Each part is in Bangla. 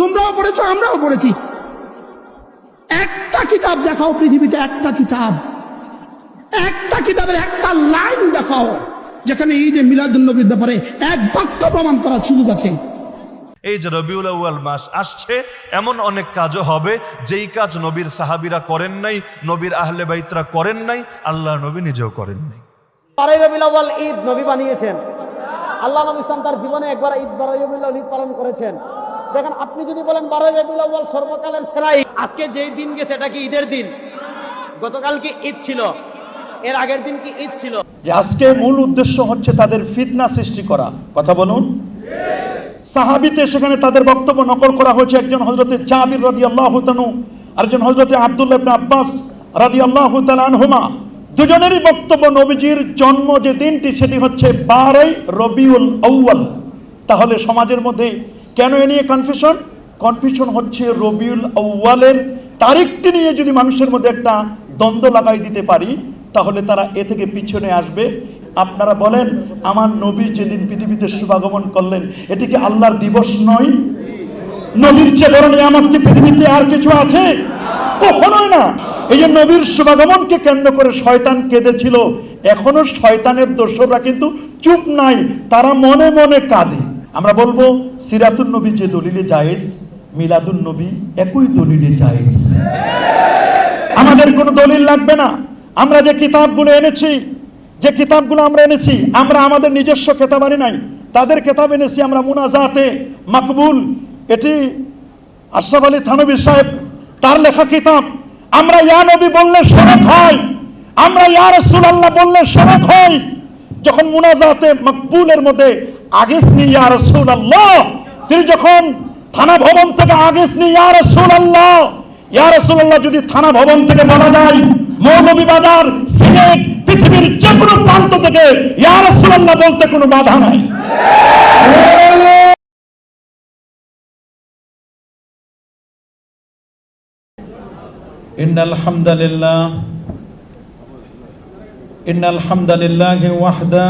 তোমরাও পড়েছো, আমরাও পড়েছি। একটা কিতাব দেখাও পৃথিবীতে, একটা কিতাবের একটা লাইন দেখাও যেখানে ঈদে মিলাদুন্নবীর ব্যাপারে এক বাক্য প্রমাণ করার সুযোগ আছে। এই যে রবিউল আউয়াল মাস আসছে, এমন অনেক কাজও হবে যেই কাজ নবীর সাহাবীরা করেন নাই, নবীর আহলে বাইতরা করেন নাই, আল্লাহ নবী নিজেও করেন নাই। 12 রবিউল আউয়াল ঈদ নবী বানিয়েছেন। আল্লাহ নবী ইসলাম তার জীবনে একবার ঈদ 12 রবিউল আউয়াল ঈদ পালন করেছেন। দেখেন, আপনি যদি বলেন 12 রবিউল আউয়াল সর্বকালের সেরা ঈদ, আজকে যেই দিন গেছে এটা কি ঈদের দিন? গতকাল কি ঈদ ছিল? এর আগের দিন কি ঈদ ছিল? যে আজকে মূল উদ্দেশ্য হচ্ছে তাদের ফিতনা সৃষ্টি করা। কথা বলুন। সাহাবীতে সেখানে তাদের বক্তব্য নকল করা হয়েছে। একজন হযরতে জাবির রাদিয়াল্লাহু তাআলা, আরেকজন হযরতে আব্দুল্লাহ ইবনে আব্বাস রাদিয়াল্লাহু তাআলা আনহুমা। দুজনেরই বক্তব্য নবীজির জন্ম যে দিনটি সেটি হচ্ছে 12 রবিউল আউয়াল। তাহলে সমাজের মধ্যে কেন এ নিয়ে কনফিউশন হচ্ছে? রবিউল আউয়ালের তারিখটি নিয়ে যদি মানুষের মধ্যে একটা দ্বন্দ্ব লাগাই দিতে পারি তাহলে তারা এ থেকে পিছনে আসবে। আপনারা বলেন, আমার নবী যেদিন পৃথিবীতে শুভাগমন করলেন এটি কি আল্লাহর দিবস নয়? নবীর চেয়ে বড় নিয়ামত কি পৃথিবীতে আর কিছু আছে? কখনোই না। এই যে নবীর শুভাগমনকে কেন্দ্র করে শয়তান কেঁদেছিল, এখনো শয়তানের দোসররা কিন্তু চুপ নাই, তারা মনে মনে কাঁদে। আমরা বলবো সিরাতুন নবী যে দলিলে জায়েজ, মিলাদুন নবী একই দলিলে জায়েজ। আমাদের কোনো দলিল লাগবে না। আমরা যে কিতাবগুলো এনেছি, আমরা আমাদের নিজস্ব কিতাব আনি নাই, তাদের কিতাব এনেছি আমরা। মুনাজাতে মাকবুল, এটি আশরাফ আলী থানভী সাহেব তার লেখা কিতাব। আমরা ইয়া নবী বললে শরক হয়, আমরা ইয়া রাসূলুল্লাহ বললে শরক হয়। যখন মুনাজাতে মাকবুলের মধ্যে আগেসনি ইয়া রাসূলুল্লাহ, তিনি যখন থানা ভবন থেকে আগেসনি ইয়া রাসূলুল্লাহ যদি থানা ভবন থেকে বলা যায়, মৌলভীবাজার, সিলেট, পৃথিবীর যে কোনো প্রান্ত থেকে ইয়া রাসূলুল্লাহ বলতে কোনো বাধা নাই। ইন্নাল হামদালিল্লাহি ওয়াহদা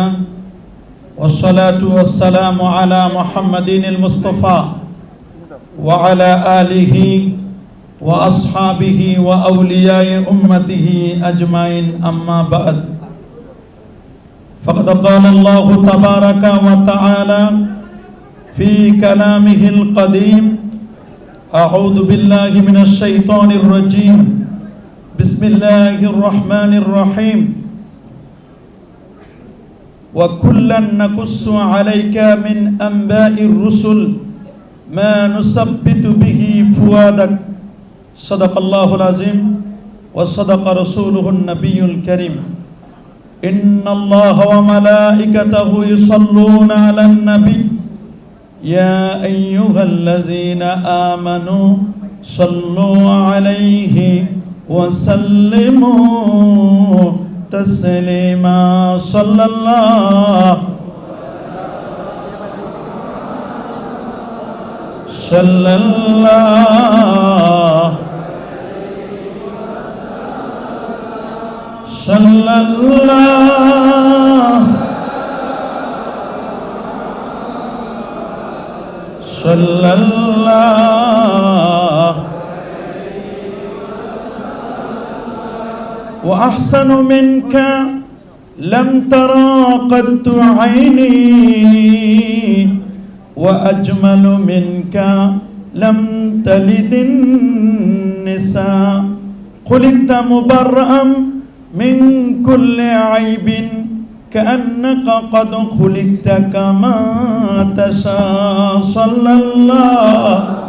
ওয়াসসালাতু ওয়াসসালামু আলা মুহাম্মাদিনিল মুস্তাফা ওয়া আলা আলিহি ওয়া আসহাবিহি ওয়া আউলিয়াই উম্মতিহি আজমাইন, আম্মা বা'দ। ফাকাদ ক্বালা আল্লাহু তাবারাকা ওয়া তাআলা ফি কালামিহিল কাদীম, আউযু বিল্লাহি মিনাশ শাইতানির রাজীম, বিসমিল্লাহির রহমানির রহিম। ওয়া কুল্লান নাকুসসু আলাইকা মিন আনবাইর রুসুল মা নুসাব্বিতু বিহি ফুয়াদাক, সাদাকাল্লাহুল আযীম ওয়া সাদাকা রাসূলুহুন নাবিয়্যুল কারীম। ইন্নাল্লাহা ওয়া মালাইকাতাহু ইউসাল্লুনা আলান নবী ইয়া আইয়ুহাল্লাযীনা আমানু সাল্লু আলাইহি ওয়া সাল্লিমু তাসলিমা। সাল্লাল্লাহু wa ahsanu minka lam tara qattu ayni wa ajmalu minka lam talidin nisa, khuliqta mubarra'an min kulli aibin ka'annaka qad khuliqta kama tasha. Sallallahu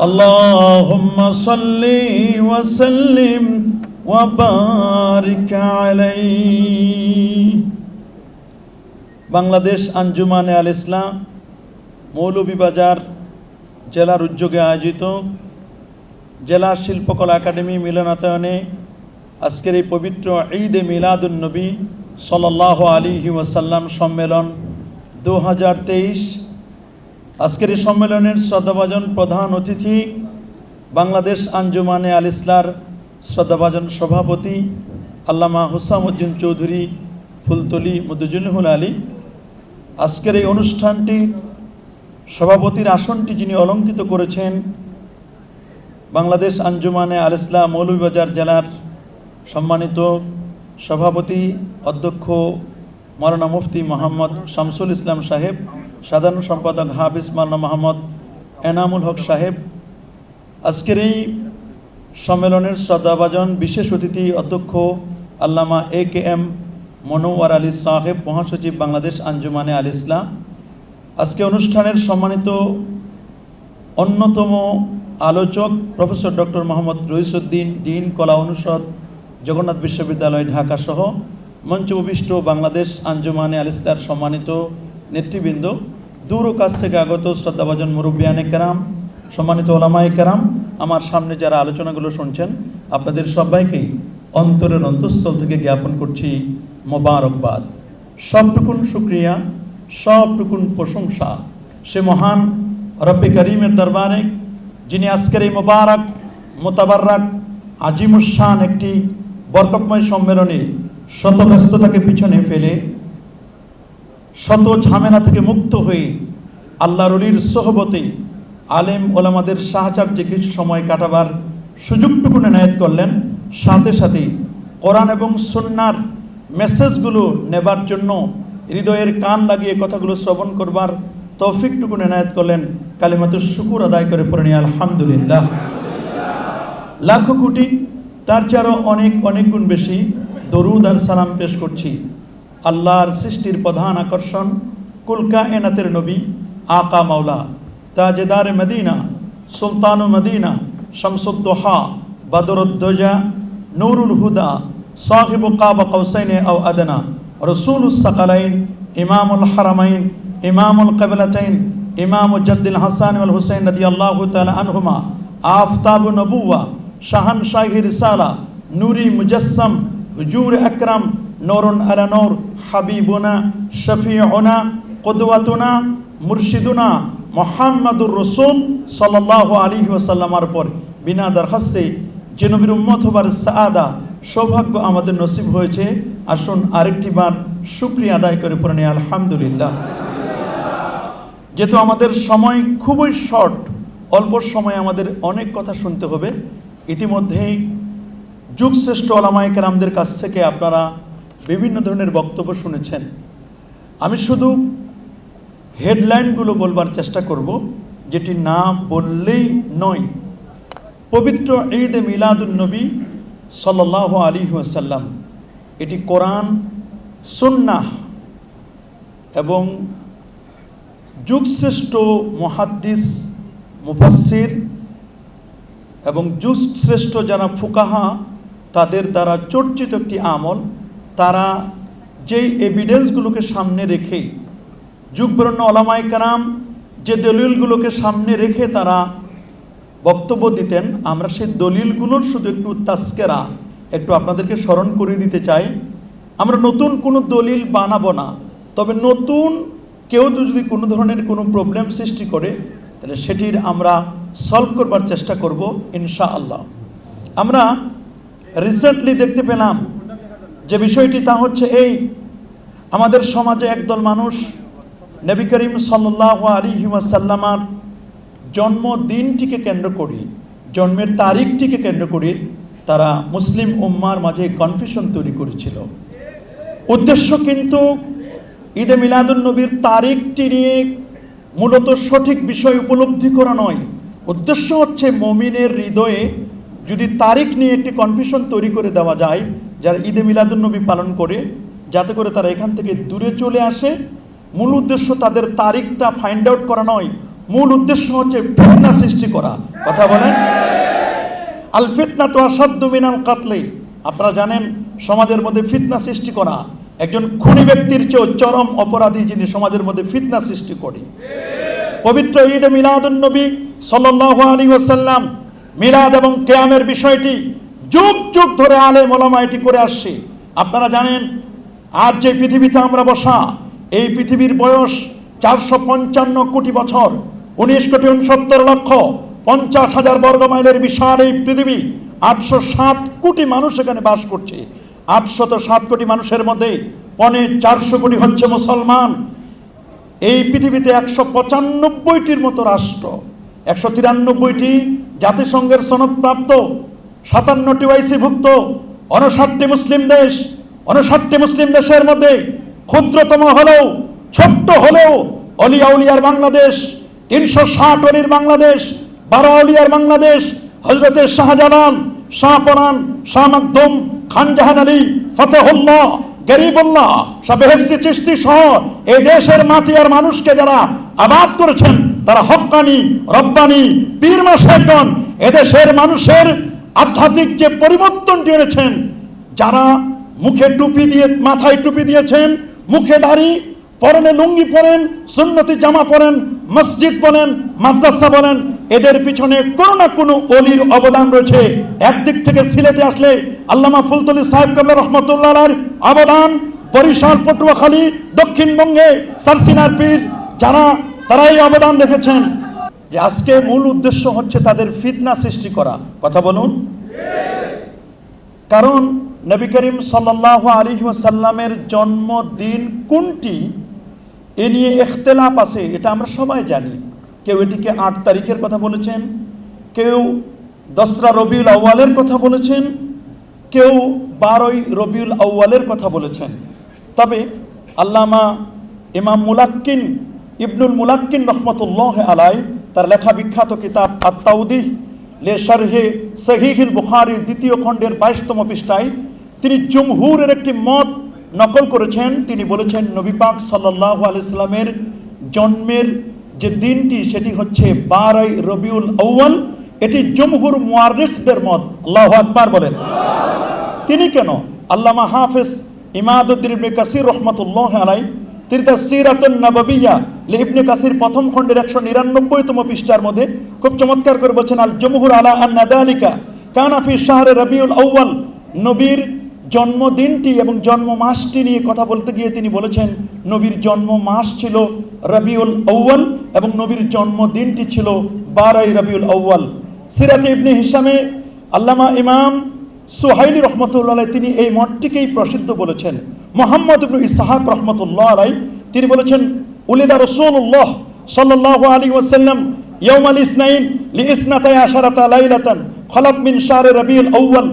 Allahumma salli wa sallim wa barik alayhi। Bangladesh আঞ্জুমানে আল ইসলাম মৌলভীবাজার জেলার উদ্যোগে আয়োজিত জেলা শিল্পকলা একাডেমি মিলনায়তনে আজকের এই পবিত্র ঈদে মিলাদুন নবী সাল্লাল্লাহু আলাইহি ওয়াসাল্লাম সম্মেলন 2023। আজকের এই সম্মেলনের শ্রদ্ধাভাজন প্রধান অতিথি বাংলাদেশ আঞ্জুমানে আল ইসলার শ্রদ্ধাভাজন সভাপতি আল্লামা হুসামউদ্দিন চৌধুরী ফুলতলি মুদ্দুজুল আলী। আজকের এই অনুষ্ঠানটি সভাপতির আসনটি যিনি অলঙ্কৃত করেছেন বাংলাদেশ আঞ্জুমানে আল ইসলাম মৌলভীবাজার জেলার সম্মানিত সভাপতি অধ্যক্ষ মাওলানা মুফতি মোহাম্মদ শামসুল ইসলাম সাহেব, সাধারণ সম্পাদক হাফিজ মাওলানা মোহাম্মদ এনামুল হক সাহেব। আজকের এই সম্মেলনের শ্রদ্ধাভাজন বিশেষ অতিথি অধ্যক্ষ আল্লামা AKM মনোয়ার আলী সাহেব, মহাসচিব বাংলাদেশ আঞ্জুমানে আল ইসলাম। আজকে অনুষ্ঠানের সম্মানিত অন্যতম আলোচক professor doctor Mohammad Raisuddin, dean কলা অনুষদ, জগন্নাথ বিশ্ববিদ্যালয় ঢাকা সহ মঞ্চ উপবিষ্ট বাংলাদেশ আঞ্জুমানে আল ইসলার সম্মানিত নেতৃবৃন্দ, দূর ও কাছ থেকে আগত শ্রদ্ধাভাজন মুরব্বিয়ানে কেরাম, সম্মানিত ওলামায়ে কেরাম, আমার সামনে যারা আলোচনাগুলো শুনছেন, আপনাদের সবাইকেই অন্তরের অন্তঃস্থল থেকে জ্ঞাপন করছি মোবারকবাদ। সবটুকুন শুকরিয়া, সবটুকুন প্রশংসা সে মহান রব্বে করিমের দরবারে, যিনি আজকের এই মোবারক মোতাবারক আজিমুশান একটি বরকতময় সম্মেলনে শত ব্যস্ততাকে পিছনে ফেলে, শত ঝামেলা থেকে মুক্ত হয়ে আল্লাহর ওলির সোহবতে আলেম ওলামাদের সাহচর্যে কিছু সময় কাটাবার সুযোগটুকু এনায়েত করলেন। সাথে সাথে কোরআন এবং সুন্নাহর মেসেজগুলো নেবার জন্য হৃদয়ের কান লাগিয়ে কথাগুলো শ্রবণ করবার তৌফিকটুকু এনায়েত করলেন। কালিমাতুশ শুকুর আদায় করে পড়ে নিয়ে আলহামদুলিল্লাহ। লাখো কোটি তার চেয়ে অনেক অনেক গুণ বেশি দরুদ আর সালাম পেশ করছি আল্লাহর সৃষ্টির প্রধান আকর্ষণ, কুল কায়নাতের নবী আকা মাওলা তাজেদার মদিনা, সুলতান মদিনা, শামসুদ্দোহা, বদরুদ্দোজা, নূরুল হুদা, সাহিব কাবা কৌসাইন আও আদনা, রসুলুস সাকালাইন, ইমামুল হারামাইন, ইমামুল কিবলাতাইন, ইমাম জাদ্দিল হাসান ওয়াল হুসাইন রাদিয়াল্লাহু তাআলা আনহুমা, আফতাব নবুওয়া, শাহানশাহি রিসালা, নূরি মুজাসসাম, হুজুর আকরাম, নূরুন আলা নূর, হাবিবুনা, শফিউনা, কুদওয়াতুনা, মুরশিদুনা মুহাম্মাদুর রাসূল সাল্লাল্লাহু আলাইহি ওয়াসাল্লামের পর বিনা দরখাস্তে যে নবীর উম্মত হবার সাআদা সৌভাগ্য আমাদের নসিব হয়েছে। আসুন আরেকটি বার শুকরিয়া আদায় করে পড়ে নিই আলহামদুলিল্লাহ। যেহেতু আমাদের সময় খুবই শর্ট, অল্প সময় আমাদের অনেক কথা শুনতে হবে। ইতিমধ্যেই যুগশ্রেষ্ঠ ওলামায়ে কেরামদের কাছ থেকে আপনারা বিভিন্ন ধরনের বক্তব্য শুনেছেন। আমি শুধু হেডলাইনগুলো বলবার চেষ্টা করব, যেটি না বললেই নয়। পবিত্র ঈদে মিলাদুন নবী সাল্লাল্লাহু আলাইহি ওয়াসাল্লাম, এটি কোরআন, সুন্নাহ এবং যুগশ্রেষ্ঠ মুহাদ্দিস, মুফাসসির এবং যুগশ্রেষ্ঠ যারা ফুকাহা তাদের দ্বারা চর্চিত একটি আমল। তারা যেই এভিডেন্সগুলোকে সামনে রেখে, যুগবরেণ্য ওলামায়ে কেরাম যে দলিলগুলোকে সামনে রেখে তারা বক্তব্য দিতেন, আমরা সেই দলিলগুলোর শুধু একটু তাস্কেরা একটু আপনাদেরকে স্মরণ করে দিতে চাই। আমরা নতুন কোনো দলিল বানাবো না, তবে নতুন কেউ যদি কোনো ধরনের কোনো প্রবলেম সৃষ্টি করে তাহলে সেটির আমরা সলভ করবার চেষ্টা করব ইনশাআল্লাহ। আমরা রিসেন্টলি দেখতে পেলাম যে বিষয়টি, তা হচ্ছে এই, আমাদের সমাজে একদল মানুষ নবী করিম সাল্লাল্লাহু আলাইহি ওয়াসাল্লামের জন্মদিনটিকে কেন্দ্র করে, জন্মের তারিখটিকে কেন্দ্র করে তারা মুসলিম উম্মার মাঝে কনফিউশন তৈরি করেছিল। উদ্দেশ্য কিন্তু ঈদে মিলাদুন নবীর তারিখটি নিয়ে মূলত সঠিক বিষয় উপলব্ধি করা নয়। উদ্দেশ্য হচ্ছে মুমিনের হৃদয়ে যদি তারিখ নিয়ে একটি কনফিউশন তৈরি করে দেওয়া যায় যারা ঈদে মিলাদুন নবী পালন করে, যাতে করে তারা এখান থেকে দূরে চলে আসে। মূল উদ্দেশ্য তাদের তারিখটা ফাইন্ড আউট করা নয়, মূল উদ্দেশ্য হচ্ছে ফিতনা সৃষ্টি করা। কথা বলেন, আল ফিতনাতু আশাদ্দু মিনাল কাতলি। আপনারা জানেন সমাজের মধ্যে ফিতনা সৃষ্টি করা, একজন খুনি ব্যক্তির চেয়ে চরম অপরাধী যিনি সমাজের মধ্যে ফিতনা সৃষ্টি করে। পবিত্র ঈদে মিলাদুন নবী সাল্লাল্লাহু আলাইহি ওয়াসাল্লাম, মিলাদ এবং কিয়ামের বিষয়টি যুগ যুগ ধরে আলেম ওলামা এটি করে আসছে। আপনারা জানেন আজ যে পৃথিবীতে আমরা বসা, এই পৃথিবীর বয়স 455 কোটি বছর, 19,69,50,000 বর্গ মাইলের বিশাল এই পৃথিবী। 807 কোটি মানুষ এখানে বাস করছে। 807 কোটি মানুষের মধ্যে 450 কোটি হচ্ছে মুসলমান। এই পৃথিবীতে 195টির মতো রাষ্ট্র, 193টি জাতিসংঘের সনদপ্রাপ্ত, 57টি ওআইসি-ভুক্ত, 59টি মুসলিম দেশ। 59টি মুসলিম দেশের মধ্যে ক্ষুদ্রতম হলেও, ছোট্ট হলেও অলিয়া উলিয়ার বাংলাদেশ, 360 অলির বাংলাদেশ, 12 অলিয়ার বাংলাদেশ, হযরতে শাহজালাল, শাহপরান, শাহ মাকদুম, খান জাহান আলী, ফতেহুল্লাহ, গরিবুল্লাহ, শাহ বেহেশতি চিশতি সহ এই দেশের মাটি আর মানুষকে যারা আবাদ করেছেন, তারা হক্কানি, রব্বানি, পীর মাশায়েখগণ এদেশের মানুষের আধ্যাত্মিক যে পরিবর্তনটি এনেছেন, যারা মুখে টুপি দিয়ে, মাথায় টুপি দিয়েছেন, মুখে দাড়ি, পরনে লুঙ্গি পরেন, সুন্নতি জামা পরেন, মসজিদ বলেন, মাদ্রাসা বলেন, এদের পিছনে কোনো না কোনো অলির অবদান রয়েছে। একদিক থেকে সিলেটে আসলে আল্লামা ফুলতলি সাহেব কাবলা রহমতুল্লাহ আলাইহির অবদান, বরিশাল, পটুয়াখালী, দক্ষিণবঙ্গে সারসিনার পীর যারা, তারা এই অবদান রেখেছেন। যে আজকে মূল উদ্দেশ্য হচ্ছে তাদের ফিতনা সৃষ্টি করা। কথা বলুন। কারণ নবী করিম সাল্লাল্লাহু আলাইহি ওয়াসাল্লামের জন্মদিন কোনটি এ নিয়ে ইখতিলাফ আছে, এটা আমরা সবাই জানি। কেউ এটিকে 8 তারিখের কথা বলেছেন, কেউ 10রা রবিউল আউয়ালের কথা বলেছেন, কেউ 12ই রবিউল আউয়ালের কথা বলেছেন। তবে আল্লামা ইমাম মুলাক্কিন ইবনুল মুলাক্কিন রহমতুল্লাহ আলাইহি তার লেখা বিখ্যাত কিতাব আত-তাওদীহ লে শারহে সহিহুল বুখারীর 2য় খণ্ডের 22তম পৃষ্ঠায় তিনি জমহুরের একটি মত নকল করেছেন। তিনি বলেছেন নবী পাক সাল্লাল্লাহু আলাইহি সাল্লামের জন্মের যে দিনটি সেটি হচ্ছে 12ই রবিউল আউয়াল। এটি জমহুর মুআররিখদের মত। আল্লাহু আকবার বলেন। তিনি কেন? আল্লামা হাফেজ ইমাদউদ্দিন ইবনে কাসির রহমাতুল্লাহ আলাইহি তিনি তার সিরাতুন নববিয়্যা লি ইবনে কাসির 1ম খণ্ডের 199তম পৃষ্ঠার মধ্যে খুব চমৎকার করে বলেছেন, আল জমহুর আলা আন্না যালিকা কানা ফি শাহরে রবিউল আউয়াল। নবীর জন্মদিনটি এবং জন্ম মাসটি নিয়ে কথা বলতে গিয়ে তিনি বলেছেন নবীর জন্ম মাস ছিল রবিউল আউয়াল এবং নবীর জন্মদিনটি ছিল 12ই রবিউল আউয়াল। সিরাতে ইবনে হিশামে আল্লামা ইমাম সুহাইলি রহমতুল্লাহ আলাইহি তিনি এই মতটিকেই প্রসিদ্ধ বলেছেন। মুহাম্মদ ইবনে ইসহাক রহমতুল্লাহ আলাইহি তিনি বলেছেন উলিদা রাসূলুল্লাহ সাল্লাল্লাহু আলাইহি ওয়াসাল্লাম ইয়াউমাল ইসনাইন লিইসনাতাই আশারাতা লাইলাতান খলাক মিন শাহরি রবিউল আউয়াল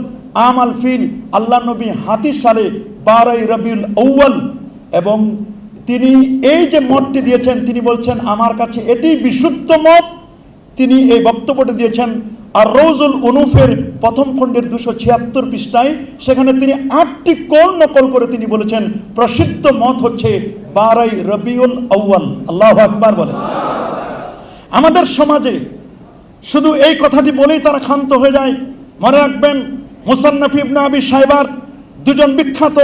আমাল ফিল। আল্লাহ নবী হাতি সালে 12ই রবিউল আউয়াল। এবং তিনি এই যে মতটি দিয়েছেন তিনি বলছেন আমার কাছে এটি বিশুদ্ধ মত। তিনি এই বক্তব্যটি দিয়েছেন আর রওজুল উনুফের 1ম খণ্ডের 276 পৃষ্ঠায়। সেখানে তিনি 8টি কোণ নকল করে তিনি বলেছেন প্রসিদ্ধ মত হচ্ছে 12ই রবিউল আউয়াল। আল্লাহু আকবার বলেন। আমাদের সমাজে শুধু এই কথাটি বলেই তারা ক্ষান্ত হয়ে যায়। মনে রাখবেন মুসান্নাফ ইবনে আবি শাইবার 2জন বিখ্যাত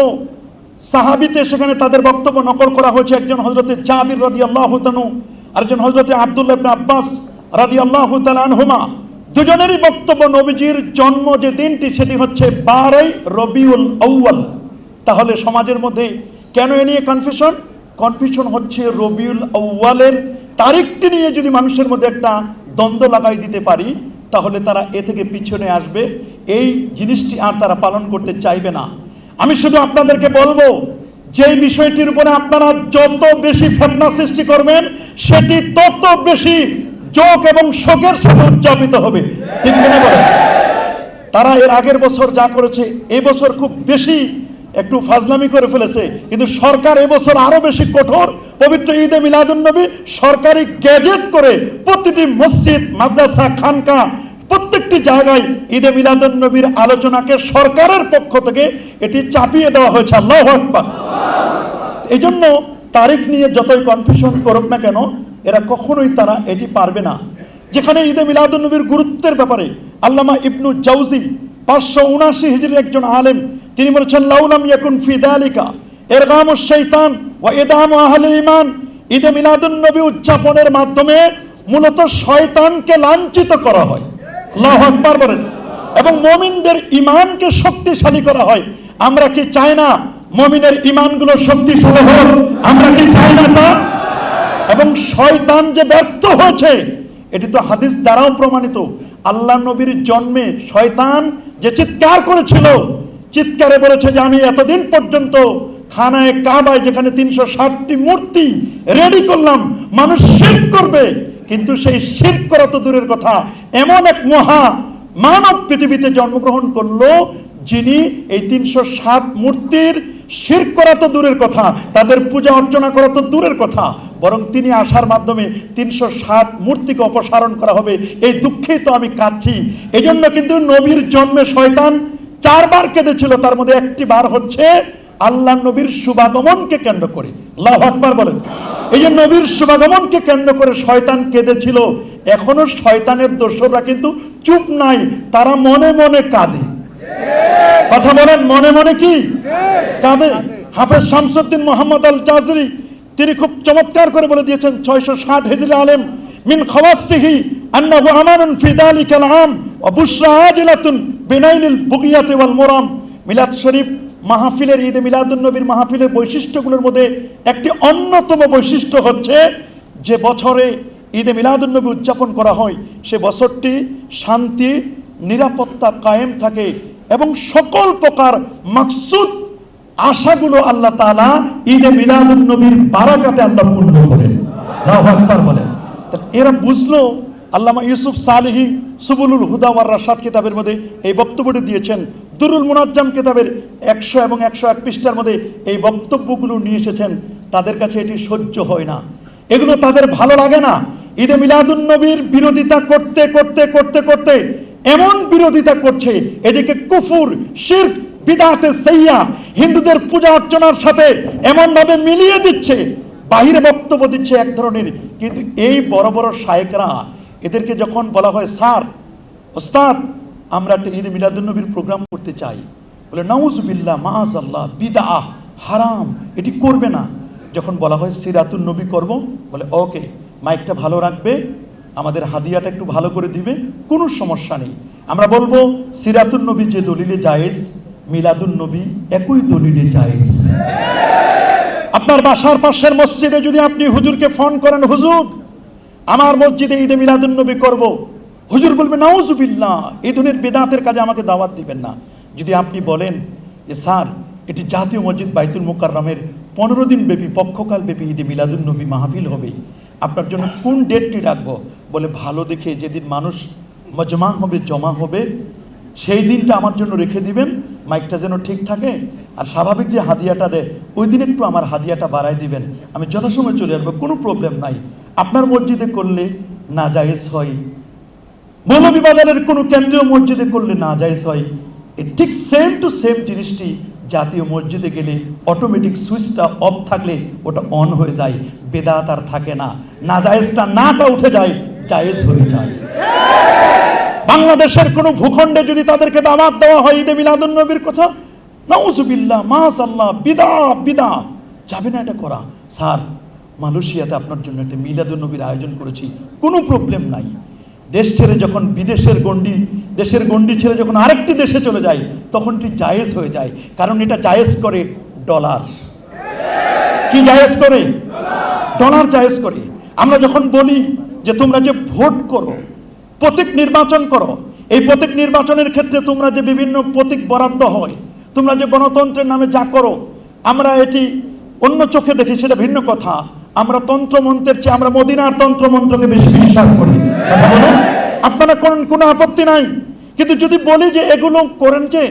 সাহাবীতে সেখানে তাদের বক্তব্য নকল করা হয়েছে। একজন হযরতে জাবির রাদিয়াল্লাহু তাআলা, আরেকজন হযরতে আব্দুল্লাহ ইবনে আব্বাস রাদিয়াল্লাহু তাআলা আনহুমা। দুজনেরই বক্তব্য নবীজির জন্ম যে দিনটি সেটি হচ্ছে 12ই রবিউল আউয়াল। তাহলে সমাজের মধ্যে কেন এ নিয়ে কনফিউশন হচ্ছে? রবিউল আউয়ালের তারিখটি নিয়ে যদি মানুষের মধ্যে একটা দ্বন্দ্ব লাগাই দিতে পারি তাহলে তারা এ থেকে পিছনে আসবে, এই জিনিসটি আর তারা পালন করতে চাইবে না। আমি শুধু আপনাদেরকে বলবো যেই বিষয়টির উপরে আপনারা যত বেশি ফিতনা সৃষ্টি করবেন সেটি তত বেশি যোগ এবং শোকের সাথে উদযাপিত হবে। ঠিক কিনা বলেন? তারা এর আগের বছর যা করেছে এবছর খুব বেশি একটু ফাজলামি করে ফেলেছে, কিন্তু সরকার এবছর আরো বেশি কঠোর। পবিত্র ঈদে মিলাদুন্নবী সরকারি গ্যাজেট করে প্রতিটি মসজিদ, মাদ্রাসা, খানকা প্রত্যেকটি জায়গায় ঈদে মিলাদুন্নবীর আলোচনাকে সরকারের পক্ষ থেকে এটি চাপিয়ে দেওয়া হয়েছে। আল্লাহু আকবার। এই জন্য তারিখ নিয়ে যতই কনফিউশন করুক না কেন এরা কখনোই তারা এটি পারবে না। যেখানে ঈদে মিলাদুন্নবীর গুরুত্বের ব্যাপারে আল্লামা ইবনু জাওজি 579 হিজরির একজন আলেম তিনি বলেছেন লাউলাম ইয়াকুন ফি যালিকা ইরগামুশ শাইতান ওয়া ইদামু আহলিল ঈমান। ঈদে মিলাদুন্নবী উদযাপনের মাধ্যমে মূলত শয়তানকে লাঞ্ছিত করা হয়। আল্লাহু আকবার বলেন। এবং মুমিনদের ঈমানকে শক্তিশালী করা হয়। আমরা কি চাই না মুমিনের ঈমানগুলো শক্তিশালী হোক? আমরা কি চাই না তা? এবং শয়তান যে ব্যর্থ হয়েছে এটি তো হাদিস দ্বারাও প্রমাণিত। আল্লাহ নবীর জন্মে শয়তান যে চিৎকার করেছিল, চিৎকারে বলেছে যে আমি এতদিন পর্যন্ত খানায় কাবায় যেখানে 360টি মূর্তি রেডি করলাম, মানুষ শিরক করবে, কিন্তু সেই শিরক করা তো দূরের কথা, এমন এক মহা মানব পৃথিবীতে জন্মগ্রহণ করলো যিনি এই 360 মূর্তির শিরক করা তো দূরের কথা, তাদের পূজা অর্চনা করা তো দূরের কথা, বরং তিনি আসার মাধ্যমে 360 মূর্তিকে অপসারণ করা হবে, এই দুঃখেই তো আমি কাঁদছি। এই জন্য কিন্তু নবীর জন্মে শয়তান 4 বার কেঁদেছিল, তার মধ্যে একটি বার হচ্ছে আল্লাহ নবীর শুভাগমনকে কেন্দ্র করে। আল্লাহু আকবার বলেন। এই যে নবীর শুভাগমনকে কেন্দ্র করে শয়তান কেঁদেছিল, এখনো শয়তানের দোসররা কিন্তু চুপ নাই, তারা মনে মনে কাঁদে। কথা বলেন, মনে মনে কি কাঁদে? হাফেজ শামসুদ্দিন মোহাম্মদ আল জাজরি তিনি খুব চমৎকার করে বলে দিয়েছেন, 660 হিজরি আলেম মিন খাওয়াসিহি আন্নাহু আমানুন ফি যালিকাল আম ওয়া বুশরা আজিলাতুন বিনাইনিল বুগিয়াতি ওয়াল মুরাম। মিলাদ শরীফ মাহফিলের, ঈদে মিলাদুন নবীর মাহফিলের বৈশিষ্ট্যগুলোর মধ্যে একটি অন্যতম বৈশিষ্ট্য হচ্ছে যে বছরে ঈদে মিলাদুন নবী উদযাপন করা হয় সে বছরটি শান্তি নিরাপত্তা কায়েম থাকে এবং সকল প্রকার মাকসুদ আশাগুলো আল্লাহ তাআলা ঈদে মিলাদুন নবীর বারাকাতে আল্লাহ পূর্ণ করেন। আল্লাহু আকবার বলেন। এরা বুঝলো। আল্লামা ইউসুফ সালেহী সুবুলুল হুদা ওয়ার রাশাদ কিতাবের মধ্যে এই বক্তব্যটি দিয়েছেন। দুরুল মুনাজ্জাম কিতাবের 100 এবং 101 পৃষ্ঠার মধ্যে এই বক্তব্যগুলো নিয়ে এসেছেন। তাদের কাছে এটি সহ্য হয় না, এগুলো তাদের ভালো লাগে না। ঈদে মিলাদুন নবীর বিরোধিতা করতে করতে করতে করতে এমন বিরোধিতা করছে এটিকে কুফুর, শিরক, বিদআতে সাইয়্যা, হিন্দুদের পূজা অর্চনার সাথে এমন ভাবে মিলিয়ে দিচ্ছে, বাহিরে বক্তব্য দিচ্ছে এক ধরনের। কিন্তু এই বড় বড় শায়েখরা এদেরকে যখন বলা হয় স্যার, ওস্তাদ, আমরা একটা ঈদে মিলাদুন নবীর প্রোগ্রাম করতে চাই, বলে নাউজুবিল্লাহ, মাআযাল্লাহ, বিদআহ, হারাম, এটি করবে না। যখন বলা হয় সিরাতুন নবী করব, বলে ওকে, মাইকটা ভালো রাখবে, আমাদের হাদিয়াটা একটু ভালো করে দিবে, কোনো সমস্যা নেই। আমরা বলবো সিরাতুন নবী যে দলিলে জায়েজ, মিলাদুন নবী একই দলিলে জায়েজ। আপনার বাসার পাশের মসজিদে যদি আপনি হুজুরকে ফোন করেন, হুজুর আমার মসজিদে ঈদে মিলাদুন নবী করব, হুজুর বলবে নাউজুবিল্লাহ, এই ধরনের বেদাতের কাজে আমাকে দাওয়াত দিবেন না। যদি আপনি বলেন যে স্যার এটি জাতীয় মসজিদ বাইতুল মুকাররমের 15 দিন ব্যাপী, পক্ষকাল ব্যাপী ঈদে মিলাদুন নবী মাহফিল হবে, আপনার জন্য কোন ডেটটি রাখবো? বলে ভালো দেখে যেদিন মানুষ মজমা হবে, জমা হবে, সেই দিনটা আমার জন্য রেখে দিবেন, মাইকটা যেন ঠিক থাকে, আর স্বাভাবিক যে হাদিয়াটা দেয় ওই দিন একটু আমার হাদিয়াটা বাড়ায় দিবেন, আমি যথাসময় চলে আসবো, কোনো প্রবলেম নাই। আপনার মসজিদে করলে না জায়েজ হয়, মৌলভীবাজারের কোনো কেন্দ্রীয় মসজিদে করলে না জায়েজ হয়, ঠিক সেম টু সেম জিনিসটি জাতীয় মসজিদে গেলে অটোমেটিক সুইচটা অফ থাকলে ওটা অন হয়ে যায়, বেদাত আর থাকে না, না জায়েজটা নাটা উঠে যায়, জায়েজ হয়ে যায়। বাংলাদেশের কোনো ভূখণ্ডে যদি তাদেরকে দাওয়াত দেওয়া হয় ঈদে মিলাদুন নবীর কথা, নাউজুবিল্লাহ, মাশাআল্লাহ, বিদআ, যাবে না এটা করা। স্যার মালয়েশিয়াতে আপনার জন্য একটা মিলাদুন নবীর আয়োজন করেছি, কোনো প্রবলেম নাই। দেশ ছেড়ে যখন বিদেশের গণ্ডি, দেশের গণ্ডি ছেড়ে যখন আরেকটি দেশে চলে যায় তখন এটি জায়েজ হয়ে যায়, কারণ এটা জায়েজ করে ডলার। কি জায়েজ করে? ডলার জায়েজ করে। আমরা যখন বলি যে তোমরা যে ভোট করো, প্রতীক নির্বাচন করো, এই প্রতীক নির্বাচনের ক্ষেত্রে তোমরা যে বিভিন্ন প্রতীক বরাদ্দ হয়, তোমরা যে গণতন্ত্রের নামে যা করো, আমরা এটি অন্য চোখে দেখি, সেটা ভিন্ন কথা। আমরা তন্ত্রমন্ত্রের চেয়ে আমরা মদিনার তন্ত্রমন্ত্রকে বেশি বিশ্বাস করি। কথা বলুন, আপনারা করেন, কোনো আপত্তি নাই। কিন্তু যদি বলি যে এগুলো করেন, যে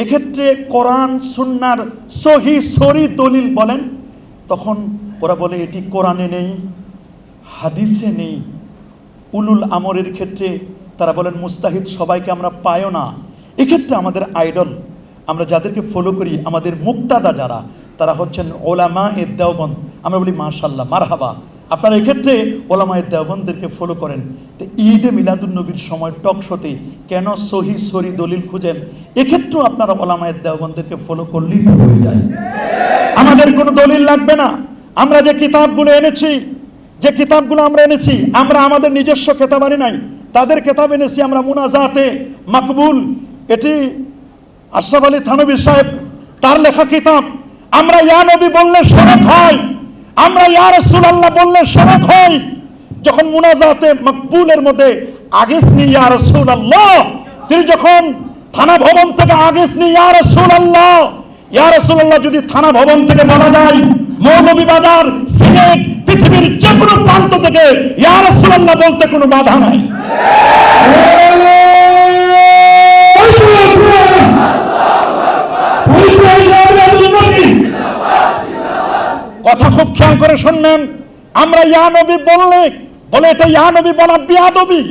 এক্ষেত্রে কোরআন সুন্নাহর সহিহ সরি দলিল বলেন, তখন ওরা বলে এটি কোরআনে নেই, হাদিসে নেই। উলুল আমরের ক্ষেত্রে তারা বলেন মুস্তাহিদ সবাইকে আমরা পাইও না। এক্ষেত্রে আমাদের আইডল, আমরা যাদেরকে ফলো করি, আমাদের মুক্তাদা যারা, তারা হচ্ছেন ওলামা এ দেওবন্দ। আমরা বলি মাশাআল্লাহ, মারহাবা, আপনারা এক্ষেত্রে ওলামা এ দেওবন্দদেরকে ফলো করেন। তো ঈদে মিলাদুন নবীর সময় টক শোতে কেন সহিহ সরি দলিল খুঁজেন? এক্ষেত্রেও আপনারা ওলামা এ দেওবন্দদেরকে ফলো করলেই হয়ে যায়। আমাদের কোনো দলিল লাগবে না। আমরা যে কিতাবগুলো এনেছি, যে কিতাবগুলো আমরা এনেছি, আমরা আমাদের নিজস্ব কেতাব আনি নাই, তাদের কেতাব এনেছি আমরা মুনাজাতে মাকবুল এটি আশরাফ আলী থানভী সাহেব তার লেখা কিতাব। আমরা ইয়া নবী বললে শরক হয়, আমরা ইয়া রাসূলুল্লাহ বললে শরক হয়। যখন মুনাজাতে মাকবুলের মধ্যে আগেসনি ইয়া রাসূলুল্লাহ, তিনি যখন থানা ভবন থেকে আগেসনি ইয়া রাসূলুল্লাহ, ইয়া রাসূলুল্লাহ যদি থানা ভবন থেকে বলা যায়, মৌলভীবাজার, সিলেট, পৃথিবীর যে কোনো প্রান্ত থেকে ইয়া রাসূলুল্লাহ বলতে কোনো বাধা নাই। কথা খুব খেয়াল করে শুনবেন। আমরা ইয়া নবী বললে বলে এটা ইয়া নবী বলা বিয়াদবি।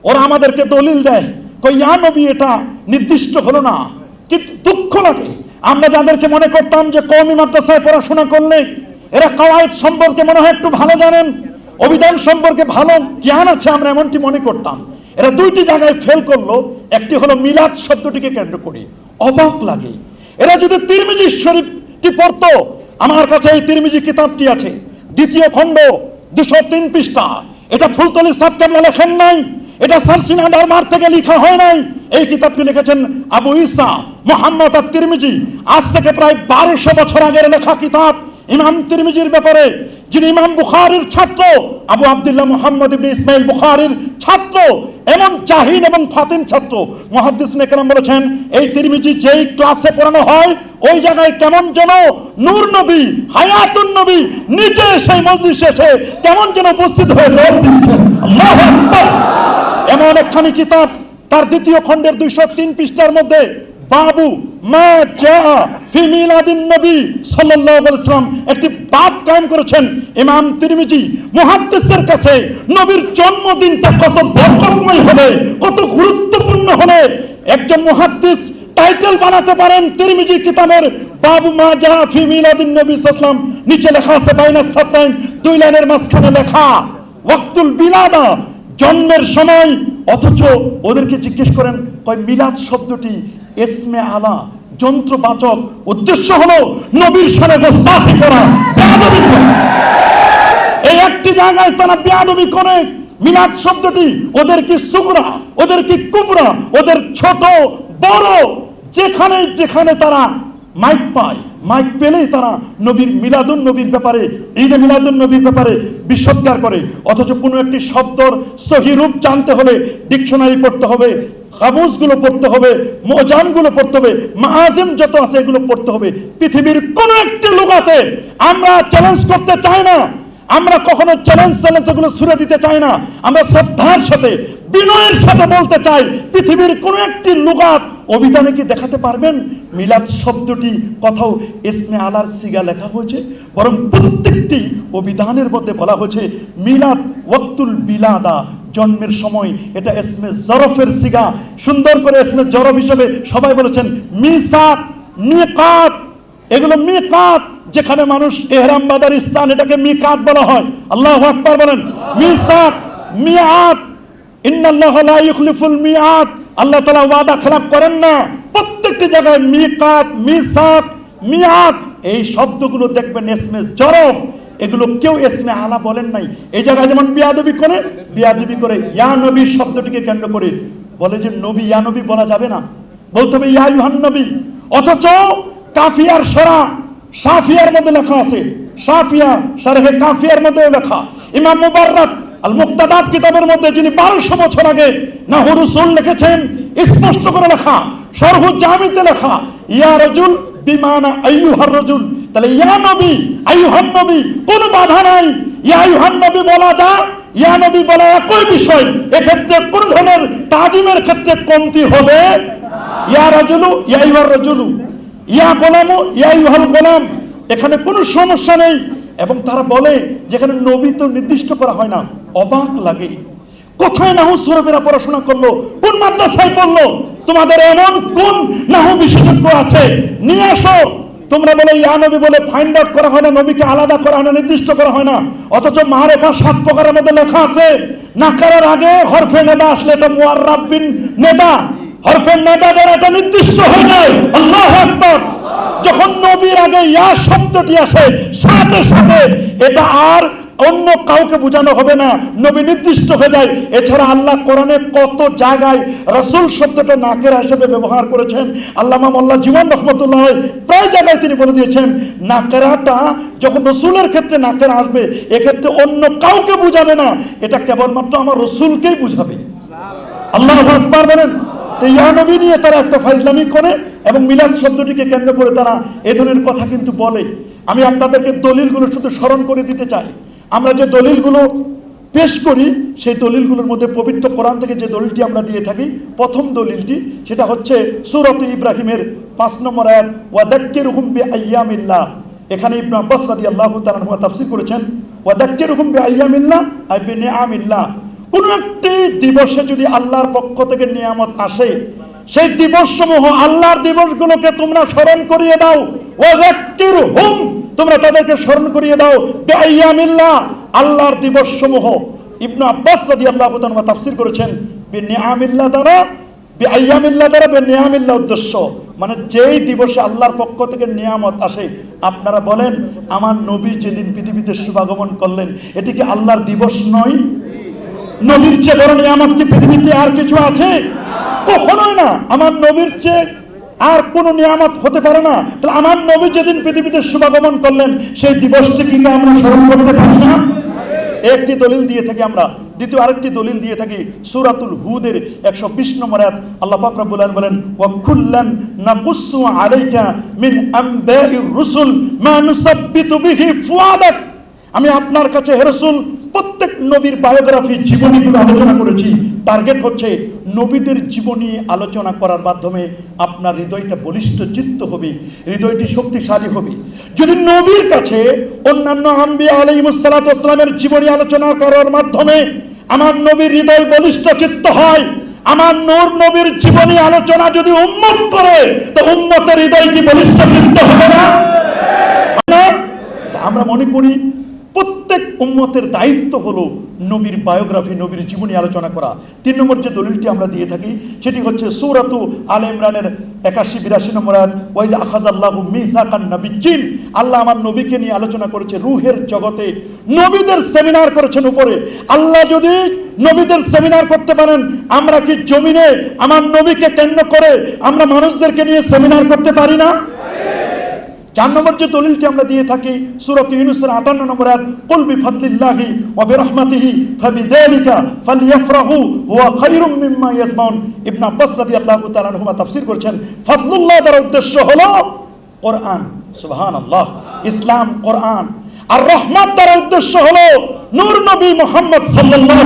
ওরা আমাদেরকে দলিল দেয়, কই ইয়া নবী এটা নির্দিষ্ট হলো না। কিন্তু দুঃখ লাগে, আমরা যাদেরকে মনে করতাম যে কওমি মাদ্রাসায় পড়াশোনা করলে এরা কাওয়ায়েদ সম্পর্কে মনে হয় একটু ভালো জানেন, অভিধান সম্পর্কে ভালো জ্ঞান আছে, আমরা এমনটি মনে করতাম। এরা দুইটি জায়গায় ফেল করলো। একটি হলো মিলাদ শব্দটিকে কেন্দ্র করে। অবাক লাগে, এরা যদি তিরমিজি শরীফটি পড়তো, আমার কাছে এই তিরমিজি কিতাবটি আছে, দ্বিতীয় খণ্ড 203 পৃষ্ঠা। এটা ফুলতলি সাহেব কেবলা লেখেন নাই, এটা সারসিনা দরবার থেকে লেখা হয় নাই। এই কিতাবটি লিখেছেন আবু ঈসা মুহাম্মদ আত-তিরমিজি। আজ থেকে প্রায় 1200 বছর আগের লেখা কিতাব ইমাম তিরমিজির ব্যাপারে, যিনি ইমাম বুখারীর ছাত্র, আবু আব্দুল্লাহ মুহাম্মদ ইবনে ইসমাইল বুখারীর ছাত্র, এমন জাহিল এবং ফাতিন ছাত্র। মুহাদ্দিসিনে কেরাম বলেছেন, এই তিরমিজি যেই ক্লাসে পড়ানো হয় ওই জায়গায় কেমন যেন নূর নবী, হায়াতুন নবী নিজে সেই মজলিসে এসে কেমন যেন উপস্থিত হয়ে আল্লাহু আকবার। এমন একখানি কিতাব, তার দ্বিতীয় খণ্ডের 203 পৃষ্ঠার মধ্যে বাবু মা জা ফি মিলাদিন নবী সাল্লাল্লাহু আলাইহি ওয়াসাল্লাম একটি বাব কায়েম করেছেন ইমাম তিরমিজি। মুহাদ্দিসের কাছে নবীর জন্মদিনটা কত বরকতময় হবে, কত গুরুত্বপূর্ণ হবে, একজন মুহাদ্দিস টাইটেল বানাতে পারেন তিরমিজি কিতাবের বাবু মা জা ফি মিলাদিন নবী সাল্লাল্লাহু আলাইহি ওয়াসাল্লাম। নিচে লেখা আছে বাইনা সাতরাইন, দুই লাইনের মাঝখানে লেখা ওয়াক্তুল বিলাদা, জন্মের সময়। অথচ ওদেরকে জিজ্ঞেস করেন, কয় মিলাদ শব্দটি ইসমে আলা, যন্ত্রবাচক, উদ্দেশ্য হলো নবীর সাথে গোস্তাখি করা, বেয়াদবি করা। এই একটি জায়গায় তারা বেয়াদবি করে। মিলাদ শব্দটি ওদের কি সুগরা, ওদের কি কুবরা, ওদের ছোট বড়, যেখানে যেখানে তারা মাইক পায়, মাইক পেলেই তারা নবীর মিলাদুন নবীর ব্যাপারে, ঈদে মিলাদুন নবীর ব্যাপারে বিশ্বজ্ঞার করে। অথচ কোনো একটি শব্দর সহি রূপ জানতে হলে ডিকশনারি পড়তে হবে, কামুসগুলো পড়তে হবে, মোজামগুলো পড়তে হবে, মাআজিম যত আছে এগুলো পড়তে হবে। পৃথিবীর কোন একটি লুগাতে আমরা চ্যালেঞ্জ করতে চাই না, আমরা কখনো চ্যালেঞ্জ এগুলো ছুড়ে দিতে চাই না। আমরা শ্রদ্ধার সাথে, বিনয়ের সাথে বলতে চাই, পৃথিবীর কোন একটি লুগাত অভিধানে কি দেখাতে পারবেন মিলাদ শব্দটি কোথাও ইসমে আলার সিগা লেখা হয়েছে? বরং প্রত্যেকটি অভিধানের মধ্যে বলা হয়েছে মিলাদ ওয়াক্তুল বিলাদা, জন্মের সময়। এটা ইসমে জরফের সিগা, সুন্দর করে ইসমে জরফ হিসেবে সবাই বলেছেন মিসাক, মিকাত। এগুলো মিকাত, যেখানে মানুষ ইহরাম বাঁধার স্থান, এটাকে মিকাত বলা হয়। আল্লাহু আকবার বলেন। মিসাক, মিআত, ইন্নাল্লাহা লা ইউখলিফুল মিআত, আল্লাহ তাআলা ওয়াদা খেলাফ করেন না। প্রত্যেকটি জায়গায় মিকাত, মিসাক, মিআত এই শব্দগুলো দেখবেন ইসমে জরফ, এগুলো কেউ ইসমে আলা বলেন নাই। এই জায়গায় যেমন বিয়াদবি করে ইয়া নবী শব্দটিকে কেন্দ্র করে বলে যে নবী, ইয়া নবী বলা যাবে না, বলতে হবে ইয়া আইয়ুহান নবী। অথচ কাফিয়ার সরা সাফিয়ার মধ্যে লেখা আছে, সাফিয়া শারহে কাফিয়ার মধ্যে লেখা, ইমাম মুবাররাক আল মুক্তাদাত কিতাবের মধ্যে, যিনি 1200 বছর আগে নাহুর উসুল লিখেছেন, স্পষ্ট করে লেখা, শরহু জামিতে লেখা ইয়া রাজুল বিমানা আইয়ুহার রাজুল। তাহলে ইয়া নবী, আইয়ুহান নবী কোনো বাধা নাই। ইয়া আইয়ুহান নবী বলা যায়, ইয়া নবী বলা একই বিষয়। এক্ষেত্রে কোন ধরনের তাজিমের ক্ষেত্রে কমতি হবে? ইয়া রাজুলু, ইয়া আইয়ুহার রাজুলু, ইয়া গোলামু, ইয়া আইয়ুহাল গোলাম, এখানে কোনো সমস্যা নেই। এবং তারা বলে যেখানে নবী তো নির্দিষ্ট করা হয় না। অবাক লাগে, কোথায় নাহু সরফেরা পড়াশোনা করলো, কোন মাদ্রাসায় পড়লো? তোমাদের এমন কোন নাহু বিশেষজ্ঞ আছে, নিয়ে আসো। তোমরা বলে ইয়া নবী বলে ফাইন্ড আউট করা হয় না, নবীকে আলাদা করা হয় না, নির্দিষ্ট করা হয় না। অথচ মারেফা 7 প্রকারের মধ্যে লেখা আছে, নাকারের আগে হরফে নেদা আসলে এটা মুআররাব বিন নেদা, হরফে নেদা দ্বারা এটা নির্দিষ্ট হয়ে যায়। আল্লাহু আকবার। যখন নবীর আগে ইয়া শব্দটি আসে, সাথে সাথে এটা আর অন্য কাউকে বোঝানো হবে না, নবী নির্দিষ্ট হয়ে যায়। এছাড়া আল্লাহ কোরআনে কত জায়গায় রাসূল শব্দটা নাকেরা হিসেবে ব্যবহার করেছেন। আল্লামা মোল্লা জীবন রহমতুল্লাহ প্রায় জায়গায় তিনি বলে দিয়েছেন, নাকেরাটা যখন রসুলের ক্ষেত্রে নাকেরা আসবে, এক্ষেত্রে অন্য কাউকে বুঝাবে না, এটা কেবলমাত্র আমার রসুলকেই বুঝাবে। আল্লাহু আকবার বলেন। তো ইয়া নবী নিয়ে তারা একটা ফাইজলামি করে এবং মিলাদ শব্দটিকে কেন্দ্র করে তারা এ ধরনের কথা কিন্তু বলে। আমি আপনাদেরকে দলিলগুলো শুধু স্মরণ করে দিতে চাই। আমরা যে দলিলগুলো পেশ করি সেই দলিলগুলোর মধ্যে পবিত্র কোরআন থেকে যে দলিলটি আমরা দিয়ে থাকি, প্রথম দলিলটি সেটা হচ্ছে সূরাত ইব্রাহিমের 5 নম্বর আয়াত, ওয়াদাক্কিরুহুম বিআইয়ামিল্লাহ। এখানে ইবনে আব্বাস রাদিয়াল্লাহু তাআলা আনহু তাফসীর করেছেন, ওয়াদাক্কিরুহুম বিআইয়ামিল্লাহ আই বিনিআমিল্লাহ। কোন একটি দিবসে যদি আল্লাহর পক্ষ থেকে নিয়ামত আসে, সেই দিবসসমূহ আল্লাহর দিবসগুলোকে তোমরা স্মরণ করিয়ে দাও। ওয়াযাক্কিরহুম, তোমরা তাদেরকে স্মরণ করিয়ে দাও বিআইয়ামিল্লাহ, আল্লাহর দিবসসমূহ। ইবনে আব্বাস রাদিয়াল্লাহু তাআলা তাফসীর করেছেন বিনিআমিল্লাহ দ্বারা, বিআইয়ামিল্লাহ দ্বারা বিনিআমিল্লাহ উদ্দেশ্য, মানে যেই দিবসে আল্লাহর পক্ষ থেকে নিয়ামত আসে। আপনারা বলেন, আমার নবী যেদিন পৃথিবীতে শুভাগমন করলেন, এটি কি আল্লাহর দিবস নয়? নবীর চেয়ে বড় নিয়ামত কি পৃথিবীতে আর কিছু আছে? কখনোই না। আমার নবীর চেয়ে আর কোন নিয়ামত হতে পারে না। তাহলে আমার নবী যেদিন পৃথিবীতে শুভাগমন করলেন, সেই দিবসটিকে আমরা স্মরণ করতে পারি না? একটি দলিল দিয়ে থাকি আমরা। দ্বিতীয় আরেকটি দলিল দিয়ে থাকি সূরাতুল হুদের 120 নম্বর আয়াত। আল্লাহ পাক রব্বুল আলামিন বলেন, ওয়া কুল্লান নাকুসু আলাইকা মিন আমবাইর রুসুল মা নুসাব্বিতু বিহি ফুয়াদাক। আমি আপনার কাছে হে রাসূল প্রত্যেক নবীর বায়োগ্রাফি, জীবনীগুলো আলোচনা করেছি। টার্গেট হচ্ছে নবীদের জীবনী আলোচনা করার মাধ্যমে আপনার হৃদয়টা বলিষ্ঠ চিত্ত হবে, হৃদয়টি শক্তিশালী হবে। যদি নবীর কাছে অন্যান্য আম্বিয়া আলাইহিস সালাতু ওয়াস সালামের জীবনী আলোচনা করার মাধ্যমে আমার নবীর হৃদয় বলিষ্ঠ চিত্ত হয়, আমার নূর নবীর জীবনী আলোচনা যদি উম্মত করে, তো উম্মতের হৃদয় কি বলিষ্ঠ চিত্ত হবে না? আমরা মনে করি প্রত্যেক উম্মতের দায়িত্ব হলো নবীর বায়োগ্রাফি, নবীর জীবনী আলোচনা করা। 3 নম্বর যে দলিলটি আমরা দিয়ে থাকি সেটি হচ্ছে সূরাতু আলে ইমরানের 81-82 নম্বর আয়াত, ওয়াইজ আখাযাল্লাহু মিসাকান নাবিয়্যিন। আল্লাহ আমার নবীকে নিয়ে আলোচনা করেছে রূহের জগতে, নবীদের সেমিনার করেছেন উপরে। আল্লাহ যদি নবীদের সেমিনার করতে পারেন, আমরা কি জমিনে আমার নবীকে কেন্দ্র করে আমরা মানুষদেরকে নিয়ে সেমিনার করতে পারি না? 4 নম্বর যে দলিলটি আমরা দিয়ে থাকি সূরা ইউনূসের 58 নম্বর আয়াত, কুল বিফাদলিল্লাহি ওয়া বিরহমাতিহি ফাবিযালিকা ফালইফরাহু হুয়া খায়রুম মিম্মা ইয়াজমাউন। ইবনে আব্বাস রাদিয়াল্লাহু তাআলা আনহু তাফসীর করেছেন, ফাদলুল্লাহ দ্বারা উদ্দেশ্য হলো কোরআন। সুবহানাল্লাহ, ইসলাম, কোরআন। আর রহমত দ্বারা উদ্দেশ্য হলো নূর নবী মুহাম্মদ সাল্লাল্লাহু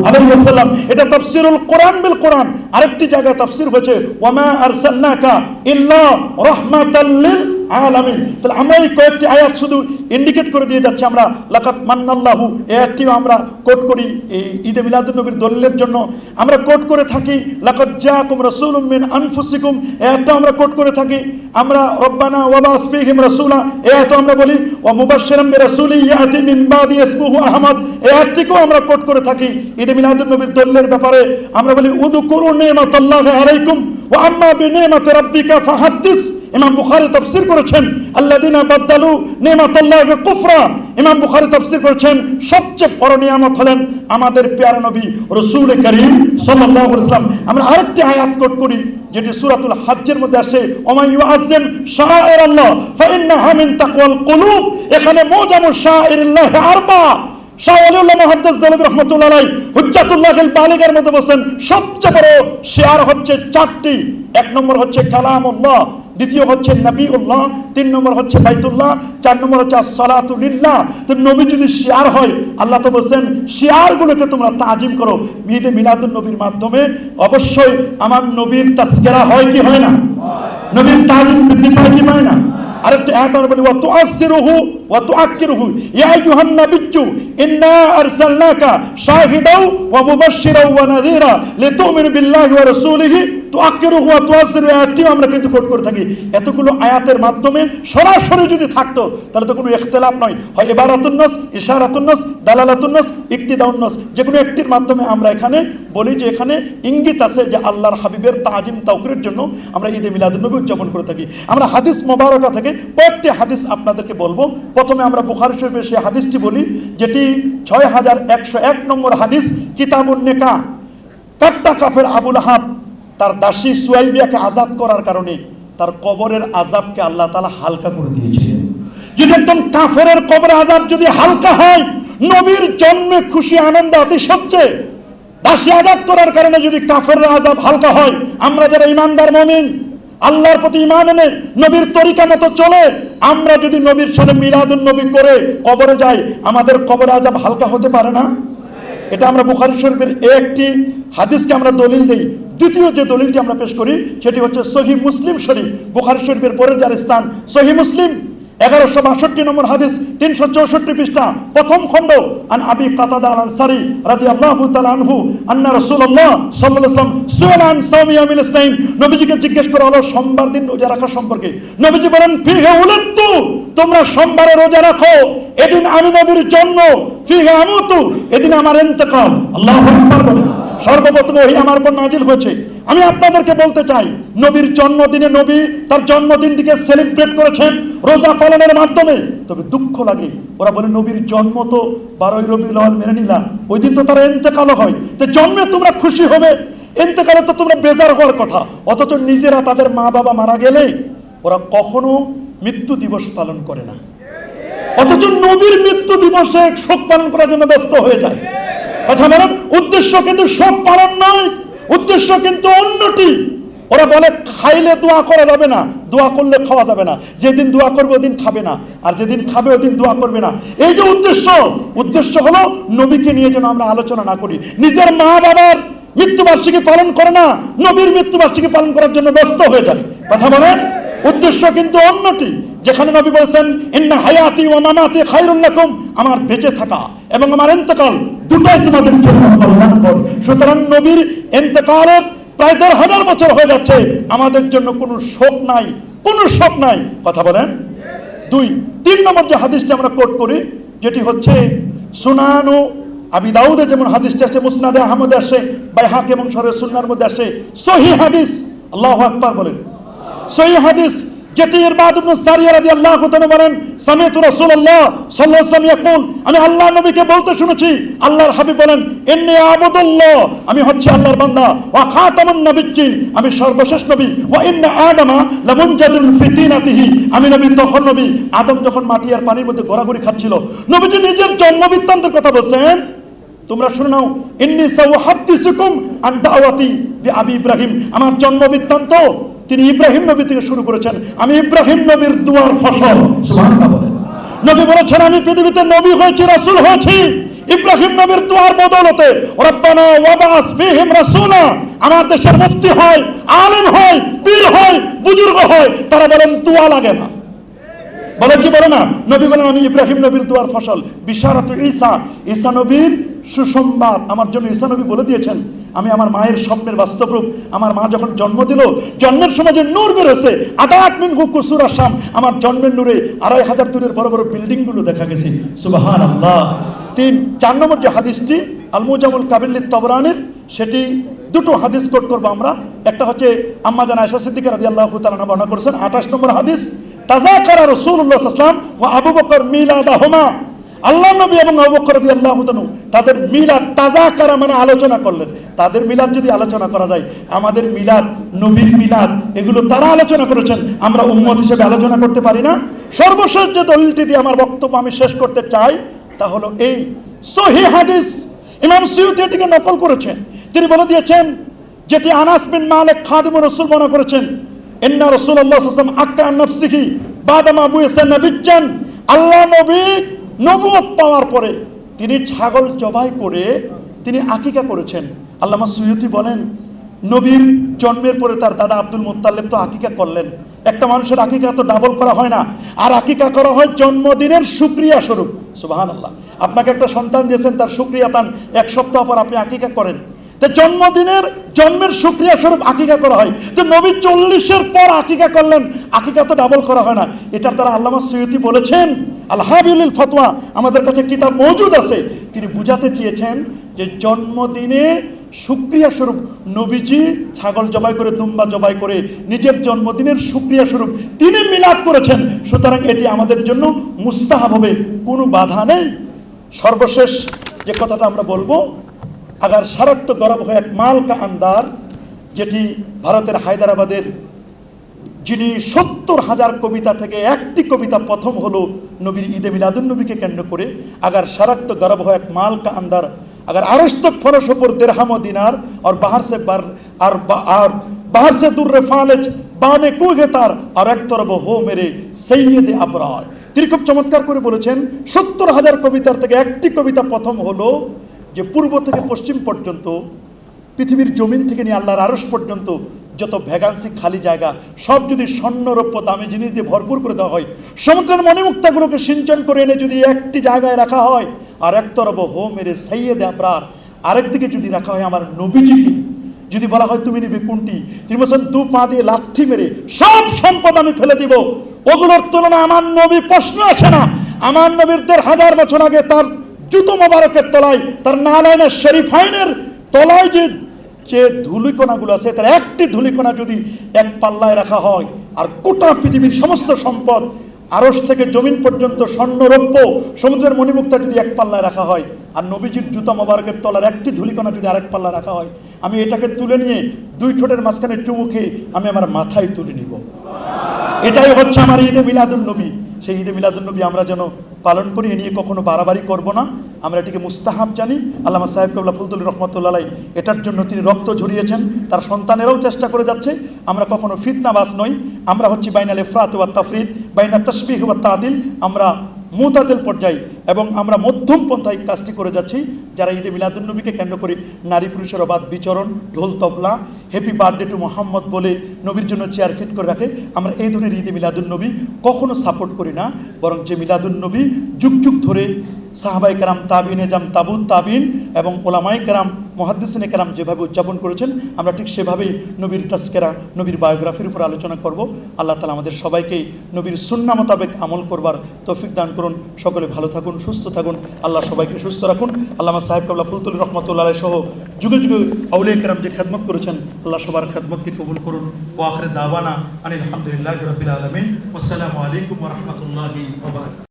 আলাইহি ওয়াসাল্লাম। এটা তাফসীরুল কোরআন বিল কোরআন। আরেকটি জায়গায় তাফসীর হয়েছে, ওয়া মা আরসালনাকা ইল্লা রাহমাতাল লিল আলামিন। তাহলে আমরা এই কয়েকটি আয়াত শুধু ইন্ডিকেট করে দিয়ে যাচ্ছি। আমরা লাকাত মান্নাল্লাহু এই আয়াতটিও আমরা কোট করি এই ঈদে মিলাদুন নবীর দলিলের জন্য। আমরা কোট করে থাকি লাকাত জাআকুম রাসূলুম মিন আনফুসিকুম, এই আয়াতটা আমরা কোট করে থাকি। আমরা রব্বানা ওয়া বাস ফীহিম রাসূলা, এই আয়াতও আমরা বলি। ওয়া মুবাশশিরাম বিরাসূলিন ইয়াতি মিন বাদি ইসমুহু আহমদ, এই আয়াতটিকেও আমরা কোট করে থাকি। ঈদে মিলাদুন নবীর দলিলের ব্যাপারে আমরা বলি উযকুরু নি'মাতাল্লাহি আলাইকুম ওয়া আম্মা বিনি'মাতি রাব্বিকা ফাহাদ্দিস। ইমাম বুখারী তাফসীর করেছেন আল্লাযিনা বাদদালু নি'মাতাল্লাহি কুফরা। ইমাম বুখারী তাফসীর করেছেন সবচেয়ে বড় নিয়ামত হলেন আমাদের প্যারা নবী রাসূল করিম সাল্লাল্লাহু আলাইহি ওয়াসাল্লাম। আমরা আরেকটি আয়াত কোট করি যেটি সূরাতুল হজ্জের মধ্যে আসে, ওয়া মান ইউআযযিম শাআইরাল্লাহ ফাইন্নাহা মিন তাকওয়াল কুলুব। এখানে মুজামু শাআইরিল্লাহ আরবা। শাহ ওয়ালিউল্লাহ মুহাদ্দিস দেলবি রাহমাতুল্লাহ আলাইহি হুজ্জাতুল্লাহিল বালিগের মধ্যে বলেন সবচেয়ে বড় শিয়ার হচ্ছে 4টি। 1 নম্বর হচ্ছে কালামুল্লাহ, দ্বিতীয় হচ্ছে নবীউল্লাহ, 3 নম্বর হচ্ছে বাইতুল্লাহ, 4 নম্বর হচ্ছে আসসালাতু লিল্লাহ। তো নবী যদি শিয়ার হয়, আল্লাহ তো বলেন শিয়ারগুলোকে তোমরা তাজিম করো। ঈদে মিলাদুন নবীর মাধ্যমে অবশ্যই আমার নবীর তাজকিরা হয় কি হয় না? নবীর তাজিম বৃদ্ধি পায় কি পায় না? আরেকটা আয়াত আমরা বলি, ওয়া তুআসসিরুহু ওয়া তুআক্কিরুহু ইয়া আইয়ুহান নাবিয়্যু ইন্না আরসালনাকা শাহিদাও ওয়া মুবাশশিরাও ওয়া নাযীরা লিতু'মিনু বিল্লাহি ওয়া রাসূলিহি তো আক্কেরুহু ওয়া তুআসসিরু আয়াতটিও আমরা কিন্তু কোট করে থাকি। এতগুলো আয়াতের মাধ্যমে সরাসরি যদি থাকতো তাহলে তো কোনো ইখতিলাফ নয়, হয় ইবারাতুন নাস, ইশারাতুন নাস, দালালাতুন নাস, ইক্তিদাউন নাস, যে কোনো একটির মাধ্যমে আমরা এখানে বলি যে এখানে ইঙ্গিত আছে যে আল্লাহর হাবিবের তাজিম তাওকীরের জন্য আমরা ঈদে মিলাদুন নবী উদযাপন করে থাকি। আমরা হাদিস মোবারকা থেকে কয়েকটি হাদিস আপনাদেরকে বলবো। প্রথমে আমরা বুখারী শরীফের সেই হাদিসটি বলি, যেটি 6101 নম্বর হাদিস, কিতাবুন নিকাহ। কাট্টা কাফের আবু লাহাব তার দাসী সুয়াইবিয়াকে আজাদ করার কারণে তার কবরের আযাবকে আল্লাহ তাআলা হালকা করে দিয়েছিলেন। যদি একদম কাফেরের কবরের আযাব যদি হালকা হয়, নবীর জন্মে খুশি আনন্দ অতিশয্যে দাসী আজাদ করার কারণে যদি কাফেরের আযাব হালকা হয়, আমরা যারা ঈমানদার মুমিন, আল্লাহর প্রতি ঈমান এনে নবীর তরিকা মতো চলে, আমরা যদি নবীর সাথে মিলাদুন নবী করে কবরে যাই, আমাদের কবরের আযাব হালকা হতে পারে না? এটা আমরা বুখারী শরীফের একটি হাদিসকে আমরা দলিল দেই। দ্বিতীয় যে দলিলটি আমরা পেশ করি সেটি হচ্ছে সহিহ মুসলিম শরীফ। বুখারী শরীফের পরের যার স্থান সহিহ মুসলিম, 1162 নম্বর হাদিস, 364 পৃষ্ঠা, প্রথম খণ্ড। আন আবি কাতাদা আল আনসারী রাদিয়াল্লাহু তাআলা আনহু আন্না রাসূলুল্লাহ সাল্লাল্লাহু আলাইহি ওয়াসাল্লাম সুআলা আন সাওমি ইয়াউমিল ইসনাইন, নবীজিকে জিজ্ঞেস করা হলো সোমবার দিন রোজা রাখা সম্পর্কে। নবীজি বলেন, ফিহি উলিদতু, তোমরা সোমবারে রোজা রাখো, এদিন আমি নবীর জন্ম, ফিহি আমুতু, এদিন আমার ইন্তেকাল। আল্লাহু আকবার বলেন। সর্বপ্রথম ওহী আমার উপর নাজিল হয়েছে। আমি আপনাদেরকে বলতে চাই, নবীর জন্মদিনে নবী তার জন্মদিনটিকে সেলিব্রেট করেছেন রোজা পালনের মাধ্যমে। তবে দুঃখ লাগে, ওরা বলে নবীর জন্ম তো 12ই রবিউল আউয়াল মেনে নিলাম, ওই দিন তো তার ইন্তেকালও হয়, তো জন্মে তোমরা খুশি হবে, ইন্তেকালে তো তোমরা বেজার হওয়ার কথা। অথচ নিজেরা তাদের মা বাবা মারা গেলে ওরা কখনো মৃত্যু দিবস পালন করে না, অথচ নবীর মৃত্যু দিবসে শোক পালন করার জন্য ব্যস্ত হয়ে যায়। কথা বলেন, উদ্দেশ্য কিন্তু শোক পালন নয়, উদ্দেশ্য কিন্তু অন্যটি। ওরা বলে খাইলে দোয়া করা যাবে না, দোয়া করলে খাওয়া যাবে না, যেদিন দোয়া করবে ওদিন খাবে না, আর যেদিন খাবে ওদিন দোয়া করবে না। এই যে উদ্দেশ্য হলো নবীকে নিয়ে যেন আমরা আলোচনা না করি। নিজের মা বাবার মৃত্যুবার্ষিকী পালন করে না, নবীর মৃত্যুবার্ষিকী পালন করার জন্য ব্যস্ত হয়ে যায়। কথা বলেন, উদ্দেশ্য কিন্তু অন্যটি। যেখানে নবী বলেছেন, ইন্না হায়াতি ওয়া মামাতি খায়রুল লাকুম, আমার বেঁচে থাকা এবং আমার ইন্তেকাল দুটোই তোমাদের জন্য কল্যাণকর। সুতরাং নবীর ইন্তেকালের প্রায় 1000 বছর হয়ে যাচ্ছে, আমাদের জন্য কোনো শোক নাই, কোনো শোক নাই। কথা বলেন। 3 নম্বর যে হাদিসটি আমরা কোট করি, যেটি হচ্ছে সুনানু আবি দাউদে যেমন হাদিসটি আছে, মুসনাদে আহমদে আসে, বাইহাকি এবং শরহ সুন্নাহর মধ্যে আসে, সহিহ হাদিস। আল্লাহু আকবার বলেন। সহিহ হাদিস, যেটি ইরবাদ ইবনে সারিয়া রাদিয়াল্লাহু তাআলা বলেন, সামি'তু রাসূলুল্লাহ সাল্লাল্লাহু আলাইহি ওয়াসাল্লাম ইয়াকুল, আমি আল্লাহর নবীকে বলতে শুনেছি, আল্লাহর হাবিব বলেন, ইন্নী আবুদুল্লাহ, আমি হচ্ছে আল্লাহর বান্দা, ওয়া খাতামুন নবিয়্যিন, আমি সর্বশেষ নবী, ওয়া ইন্না আদামা লামুনজাদুন ফি তিনাতিহি, আমি নবী তখন নবী, আদম যখন মাটি আর পানির মধ্যে ঘোরাঘুরি খাচ্ছিল। নবীজি নিজের জন্ম বৃত্তান্তের কথা বলছেন, তোমরা শুনে নাও, ইন্নী সাউহাদ্দিসুকুম আন দাওয়াতি বিআবি ইব্রাহিম, আমার জন্ম বৃত্তান্ত তিনি ইব্রাহিম নবী থেকে শুরু করেছেন, আমি ইব্রাহিম নবীর দুয়ার ফসল। সুবহানাল্লাহ বলেন। নবী বলেছেন, আমি পৃথিবীতে নবী হয়েছি, রাসূল হয়েছি ইব্রাহিম নবীর দুয়ার বদৌলতে। রব্বানা ওয়াবাস ফীহিম রাসূলা, আমার দেশের মুফতি হয়, আলেম হয়, পীর হয়, বুজুর্গ হয়, তারা বলেন দোয়া লাগে না, বলে কি বলে না? নবী বলেন, আমি ইব্রাহিম নবীর দুয়ার ফসল। বিশারাতু ঈসা, ঈসা নবীর সুসংবাদ আমার জন্য ঈসা নবী বলে দিয়েছেন, আমি আমার মায়ের স্বপ্নের বাস্তব রূপ। আমার মা যখন জন্ম দিল, জন্মের সময় যে নূর বেরোছে, আদাত মিনহু কুসুর আসাম, আমার জন্মের নূরে 2500 দূরের বড় বড় বিল্ডিং গুলো দেখা গেছে। সুবহানাল্লাহ। 4 নম্বর যে হাদিসটি আল মুজামুল কাবির লিত তাবরানির, সেটি 2টো হাদিস কোট করবো আমরা। একটা হচ্ছে আম্মা জান আয়েশা সিদ্দিকা রাদিয়াল্লাহু তাআলা আনহা বর্ণনা করেছেন, 28 নম্বর হাদিস, তাযাকারা রাসূলুল্লাহ সাল্লাল্লাহু আলাইহি ওয়াসাল্লাম ওয়া আবু বকর মিলাদাহুমা, আল্লাহ নবী এবং আবু বকর রাদিয়াল্লাহু তাআলা তাদের মিলাদ, তাযাকারা মানে আলোচনা করলেন। তাদের মিলাদ যদি আলোচনা করা যায়, আমাদের মিলাদ, নবীর মিলাদ, এগুলো তারা আলোচনা করেছেন, আমরা উম্মত হিসেবে আলোচনা করতে পারি না। সর্বশেষ যে দলিলটি দিয়ে আমার বক্তব্য আমি শেষ করতে চাই, তা হলো এই সহিহ হাদিস। ইমাম সুয়ুতী এটিকে নকল করেছেন। তিনি বলে দিয়েছেন, যেটি আনাস বিন মালিক খাদিমুর রাসূল বর্ণনা করেছেন, ইন্না রাসূলুল্লাহ সাল্লাল্লাহু আলাইহি ওয়াসাল্লাম আক্কা আন নাফসিহি বাদামা বুইসা নবিয়্যান, আল্লাহ নবী নবুয়ত পাওয়ার পরে তিনি ছাগল জবাই করে তিনি আকিকা করেছেন। আল্লামা সুয়ুতী বলেন, নবীর জন্মের পরে তার দাদা আব্দুল মুত্তালিব তো আকিকা করলেন। একটা মানুষের আকিকা তো ডাবল করা হয় না, আর আকিকা করা হয় জন্মদিনের শুকরিয়া স্বরূপ। সুবহানাল্লাহ। আপনাকে একটা সন্তান দিয়েছেন, তার শুকরিয়া তান 1 সপ্তাহ পর আপনি আকিকা করেন। তো জন্মের শুকরিয়া স্বরূপ আকিকা করা হয়। তো নবী 40-এর পর আকিকা করলেন, আকিকা তো ডাবল করা হয় না। এটার দ্বারা আল্লামা সৈয়দী বলেছেন, আল হাবিলুল ফতোয়া, আমাদের কাছে কিতাব মওজুদ আছে, তিনি বুঝাতে চেয়েছেন যে জন্মদিনে শুকরিয়া স্বরূপ নবীজি ছাগল জবাই করে, দুম্বা জবাই করে নিজের জন্মদিনের শুকরিয়া স্বরূপ তিনি মিলাদ করেছেন। সুতরাং এটি আমাদের জন্য মুস্তাহাব হবে, কোনো বাধা নেই। সর্বশেষ যে কথাটা আমরা বলবো, আগার সারাত্ম গরব হয় এক মাল কা আন্দার, যেটি ভারতের হায়দ্রাবাদের, যিনি 70,000 কবিতা থেকে একটি কবিতা প্রথম হলো নবীর ঈদে মিলাদুন্নবীকে কেন্দ্র করে। আগার সারাত্ম গরব হয় এক মাল কা আন্দার, अगर आरस्तक फरश पर दिरहम व दिनार और बाहर से दूर फालेज बाने कुगे तार और एक तरफ हो मेरे सैयद अबरार। তিনি খুব চমৎকার করে বলেছেন, 70,000 কবিতার থেকে একটি কবিতা প্রথম হলো যে পূর্ব থেকে পশ্চিম পর্যন্ত, পৃথিবীর জমিন থেকে নিয়ে আল্লাহর আরশ পর্যন্ত যত ভ্যাকান্সি খালি জায়গা সব যদি স্বর্ণরৌপ্য দামি জিনিস দিয়ে ভরপুর করে দেওয়া হয়, সমুদ্রের মণিমুক্তাগুলোকে সিঞ্চন করে এনে যদি একটি জায়গায় রাখা হয়, আর এক তরফ হো মেরে সৈয়দ আবরার, আরেকদিকে যদি রাখা হয় আমার নবীজিকে, যদি বলা হয় তুমি নিবে কোনটি, তিনি বলছেন 2 পা দিয়ে লাথি মেরে সব সম্পদ আমি ফেলে দিব, ওগুলোর তুলনায় আমার নবী প্রশ্ন আসে না। আমার নবীর 1000 বছর আগে তার জুতো মোবারকের তলায়, তার নালাইনের শরীফাইনের তলায় যে ধুলিকণাগুলো আছে, তার একটি ধুলিকণা যদি এক পাল্লায় রাখা হয়, আর গোটা পৃথিবীর সমস্ত সম্পদ আরশ থেকে জমিন পর্যন্ত স্বর্ণরৌপ্য সমুদ্রের মণিমুক্তা যদি এক পাল্লায় রাখা হয়, আর নবীজির জুতা মোবারকের তলার একটি ধুলিকণা যদি আরেক পাল্লা রাখা হয়, আমি এটাকে তুলে নিয়ে 2 ঠোঁটের মাঝখানে চুমু খেয়ে আমি আমার মাথায় তুলে নিব। এটাই হচ্ছে আমার ঈদে মিলাদুন্নবী। সেই ঈদে মিলাদুন্নবী আমরা যেন পালন করি, এ নিয়ে কখনো বাড়াবাড়ি করব না, আমরা এটিকে মুস্তাহাব জানি। আল্লামা সাহেব কাবলা ফুলতুল রহমতুল্লাহ আলাইহি এটার জন্য তিনি রক্ত ঝরিয়েছেন, তার সন্তানেরাও চেষ্টা করে যাচ্ছে। আমরা কখনো ফিতনাবাজ নই, আমরা হচ্ছি বাইনাল ইফরাত ওয়া তাফরিদ, বাইনা তাশবিহ ওয়া তাদিল, আমরা মুতাদিল পর্যায়ে এবং আমরা মধ্যম পন্থায় কাজটি করে যাচ্ছি। যারা ঈদে মিলাদুন্নবীকে কেন্দ্র করে নারী পুরুষের অবাধ বিচরণ, ঢোল তবলা, হ্যাপি বার্থডে টু মোহাম্মদ বলে নবীর জন্য চেয়ার ফিট করে রাখে, আমরা এই ধরনের ঈদে মিলাদুন্নবী কখনো সাপোর্ট করি না। বরং যে মিলাদুন্নবী যুগ যুগ ধরে সাহাবাই কেরাম, তাবিনে জাম, তাবুত তাবিন এবং ওলামাই কেরাম, মুহাদ্দিসিনে কেরাম যেভাবে উদযাপন করেছেন, আমরা ঠিক সেভাবেই নবীর তাস্কেরা, নবীর বায়োগ্রাফির উপর আলোচনা করব। আল্লাহ তাআলা আমাদের সবাইকেই নবীর সুন্নাহ মোতাবেক আমল করবার তৌফিক দান করুন। সকলে ভালো থাকুন, সুস্থ থাকুন, আল্লাহ সবাইকে সুস্থ রাখুন। আল্লামা সাহেব কাবলা ফুলতুল রহমতুল্লাহ আলাইহি সহ যুগে যুগে আউলিয়া কেরাম যে খেদমত করেছেন, আল্লাহ সবার খেদমতকে কবুল করুন। ওয়া আখিরু দাওয়ানা আনিল হামদুলিল্লাহি রাব্বিল আলামিন। ওয়াসসালামু আলাইকুম ওয়া রাহমাতুল্লাহি ওয়া বারাকাতুহু।